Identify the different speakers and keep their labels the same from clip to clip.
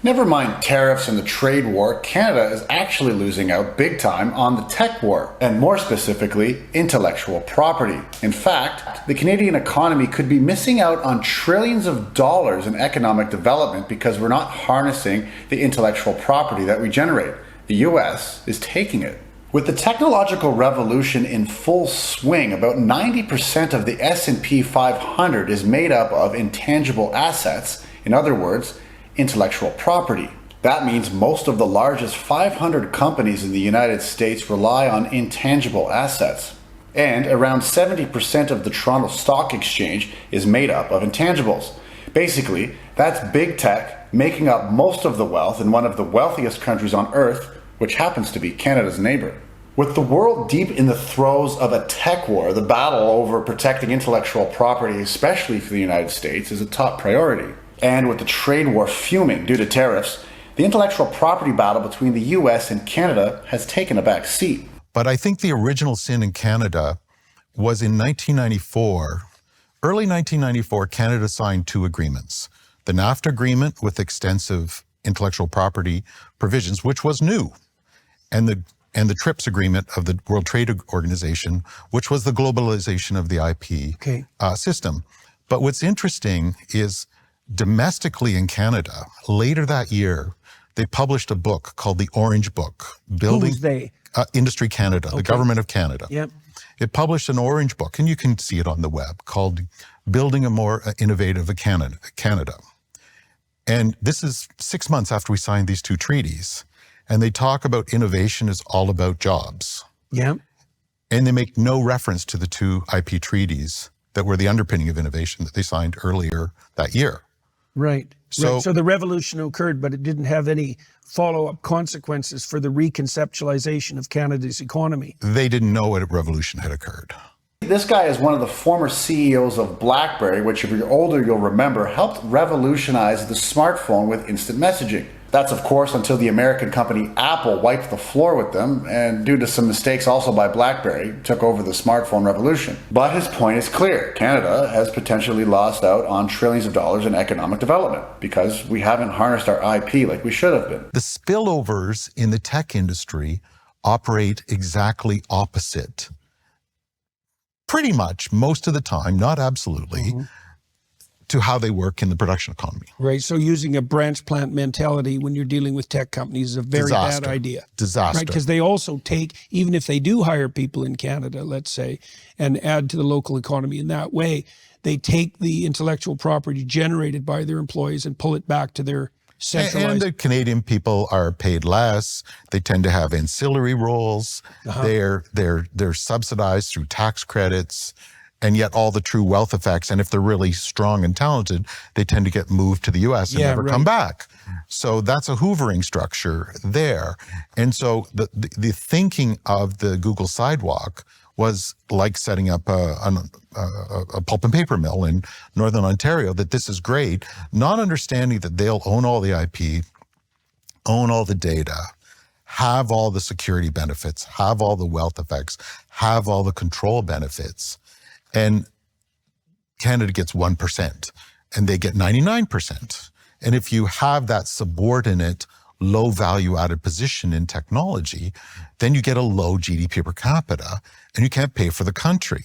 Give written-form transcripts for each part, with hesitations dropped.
Speaker 1: Never mind tariffs and the trade war, Canada is actually losing out big time on the tech war, and more specifically, intellectual property. In fact, the Canadian economy could be missing out on trillions of dollars in economic development because we're not harnessing the intellectual property that we generate. The US is taking it. With the technological revolution in full swing, about 90% of the S&P 500 is made up of intangible assets. In other words, intellectual property. That means most of the largest 500 companies in the United States rely on intangible assets. And around 70% of the Toronto Stock Exchange is made up of intangibles. Basically, that's big tech making up most of the wealth in one of the wealthiest countries on earth, which happens to be Canada's neighbor. With the world deep in the throes of a tech war, the battle over protecting intellectual property, especially for the United States, is a top priority. And with the trade war fuming due to tariffs, the intellectual property battle between the US and Canada has taken a back seat.
Speaker 2: But I think the original sin in Canada was in 1994. Early 1994, Canada signed two agreements. The NAFTA agreement with extensive intellectual property provisions, which was new, and the TRIPS agreement of the World Trade Organization, which was the globalization of the IP system. But what's interesting is domestically in Canada, later that year, they published a book called the Orange Book.
Speaker 3: Who's they?
Speaker 2: Industry Canada, the government of Canada.
Speaker 3: Yep.
Speaker 2: It published an Orange Book, and you can see it on the web, called Building a More Innovative Canada. And this is 6 months after we signed these two treaties. And they talk about innovation is all about jobs.
Speaker 3: Yep.
Speaker 2: And they make no reference to the two IP treaties that were the underpinning of innovation that they signed earlier that year.
Speaker 3: Right. So the revolution occurred, but it didn't have any follow-up consequences for the reconceptualization of Canada's economy.
Speaker 2: They didn't know what a revolution had occurred.
Speaker 1: This guy is one of the former CEOs of BlackBerry, which if you're older, you'll remember, helped revolutionize the smartphone with instant messaging. That's, of course, until the American company Apple wiped the floor with them, and due to some mistakes also by BlackBerry, took over the smartphone revolution. But his point is clear. Canada has potentially lost out on trillions of dollars in economic development because we haven't harnessed our IP like we should have been.
Speaker 2: The spillovers in the tech industry operate exactly opposite. Pretty much most of the time, not absolutely, to how they work in the production economy.
Speaker 3: Right, so using a branch plant mentality when you're dealing with tech companies is a very bad idea.
Speaker 2: Disaster.
Speaker 3: Right, because they also take, even if they do hire people in Canada, let's say, and add to the local economy in that way, they take the intellectual property generated by their employees and pull it back to their centralized.
Speaker 2: And the Canadian people are paid less. They tend to have ancillary roles. They're subsidized through tax credits. And yet all the true wealth effects, and if they're really strong and talented, they tend to get moved to the US and never come back. So that's a hoovering structure there. And so the thinking of the Google sidewalk was like setting up a pulp and paper mill in Northern Ontario, that this is great, not understanding that they'll own all the IP, own all the data, have all the security benefits, have all the wealth effects, have all the control benefits. And Canada gets 1% and they get 99%. And if you have that subordinate, low value added position in technology, then you get a low GDP per capita and you can't pay for the country.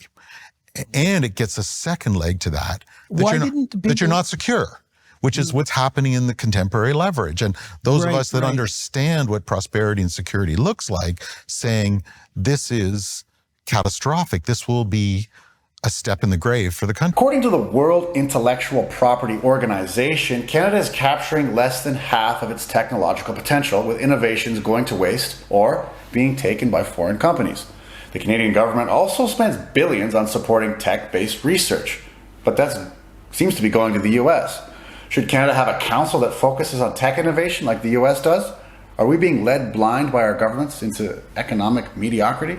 Speaker 2: And it gets a second leg to that, that you're not secure, which is what's happening in the contemporary leverage. And those of us that understand what prosperity and security looks like, saying this is catastrophic, this will be a step in the grave for the country.
Speaker 1: According to the World Intellectual Property Organization, Canada is capturing less than half of its technological potential, with innovations going to waste or being taken by foreign companies. The Canadian government also spends billions on supporting tech-based research, but that seems to be going to the US. Should Canada have a council that focuses on tech innovation like the US does? Are we being led blind by our governments into economic mediocrity?